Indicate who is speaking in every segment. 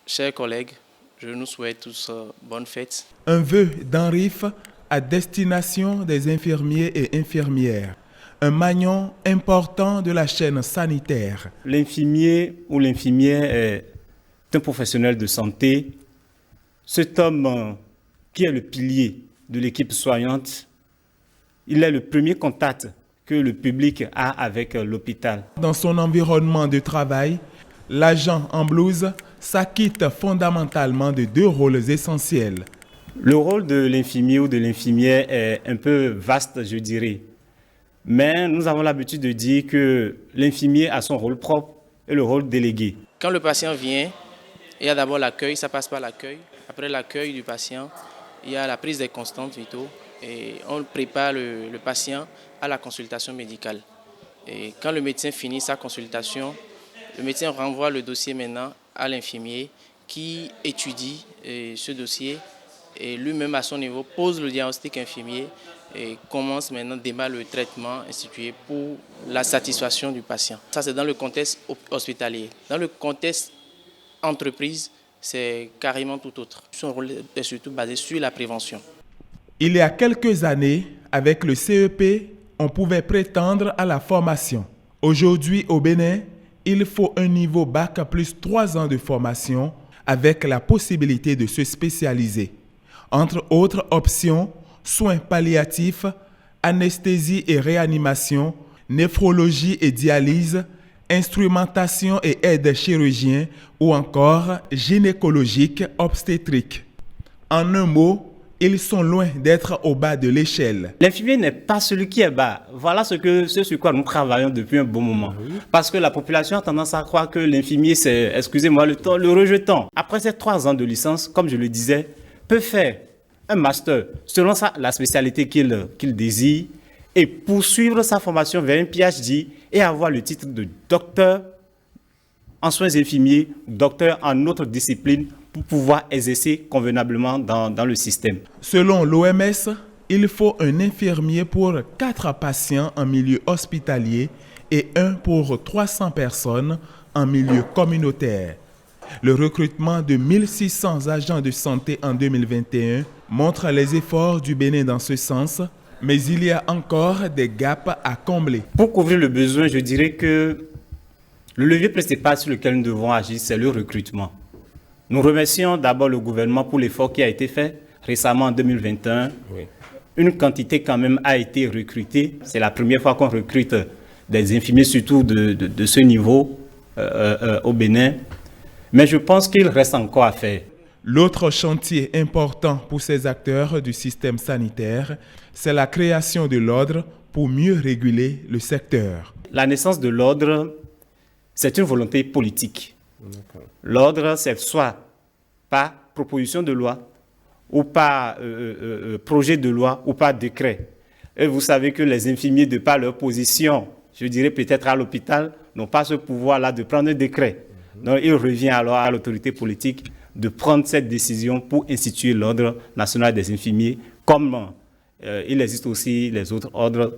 Speaker 1: Chers collègues, je nous souhaite tous bonne fête.
Speaker 2: Un vœu d'Henrif à destination des infirmiers et infirmières. Un maillon important de la chaîne sanitaire.
Speaker 3: L'infirmier ou l'infirmière est un professionnel de santé. Cet homme qui est le pilier de l'équipe soignante, il est le premier contact que le public a avec l'hôpital.
Speaker 2: Dans son environnement de travail, l'agent en blouse s'acquitte fondamentalement de deux rôles essentiels.
Speaker 3: Le rôle de l'infirmier ou de l'infirmière est un peu vaste, je dirais. Mais nous avons l'habitude de dire que l'infirmier a son rôle propre et le rôle délégué.
Speaker 1: Quand le patient vient, il y a d'abord l'accueil, ça passe par l'accueil. Après l'accueil du patient, il y a la prise des constantes vitaux et on prépare le patient à la consultation médicale. Et quand le médecin finit sa consultation, le médecin renvoie le dossier maintenant à l'infirmier qui étudie ce dossier et lui-même à son niveau pose le diagnostic infirmier et commence maintenant, démarre le traitement institué pour la satisfaction du patient. Ça, c'est dans le contexte hospitalier. Dans le contexte entreprise, c'est carrément tout autre. Son rôle est surtout basé sur la prévention.
Speaker 2: Il y a quelques années, avec le CEP, on pouvait prétendre à la formation. Aujourd'hui, au Bénin, il faut un niveau bac plus 3 ans de formation avec la possibilité de se spécialiser. Entre autres options, soins palliatifs, anesthésie et réanimation, néphrologie et dialyse, instrumentation et aide chirurgien ou encore gynécologique obstétrique. En un mot, ils sont loin d'être au bas de l'échelle.
Speaker 3: L'infirmier n'est pas celui qui est bas. Voilà ce sur quoi nous travaillons depuis un bon moment. Parce que la population a tendance à croire que l'infirmier, c'est, excusez-moi le rejeton. Après ces 3 ans de licence, comme je le disais, peut faire un master selon la spécialité qu'il désire et poursuivre sa formation vers un PhD et avoir le titre de docteur en soins infirmiers, docteur en autre discipline pour pouvoir exercer convenablement dans le système.
Speaker 2: Selon l'OMS, il faut un infirmier pour 4 patients en milieu hospitalier et 1 pour 300 personnes en milieu communautaire. Le recrutement de 1600 agents de santé en 2021 montre les efforts du Bénin dans ce sens, mais il y a encore des gaps à combler.
Speaker 3: Pour couvrir le besoin, je dirais que le levier principal sur lequel nous devons agir, c'est le recrutement. Nous remercions d'abord le gouvernement pour l'effort qui a été fait récemment en 2021. Oui. Une quantité quand même a été recrutée. C'est la première fois qu'on recrute des infirmiers, surtout de ce niveau au Bénin. Mais je pense qu'il reste encore à faire.
Speaker 2: L'autre chantier important pour ces acteurs du système sanitaire, c'est la création de l'ordre pour mieux réguler le secteur.
Speaker 3: La naissance de l'ordre, c'est une volonté politique. L'ordre, c'est soit par proposition de loi, ou par projet de loi, ou par décret. Et vous savez que les infirmiers, de par leur position, je dirais peut-être à l'hôpital, n'ont pas ce pouvoir-là de prendre un décret. Donc il revient alors à l'autorité politique de prendre cette décision pour instituer l'ordre national des infirmiers, comme il existe aussi les autres ordres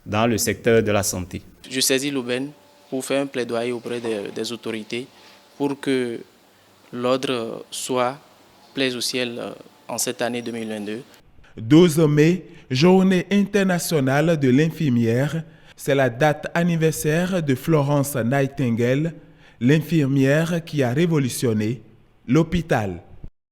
Speaker 3: dans le secteur de la santé.
Speaker 1: Je saisis l'aubaine pour faire un plaidoyer auprès des autorités pour que l'ordre soit plaise au ciel en cette année 2022.
Speaker 2: 12 mai, Journée internationale de l'infirmière, c'est la date anniversaire de Florence Nightingale, l'infirmière qui a révolutionné l'hôpital.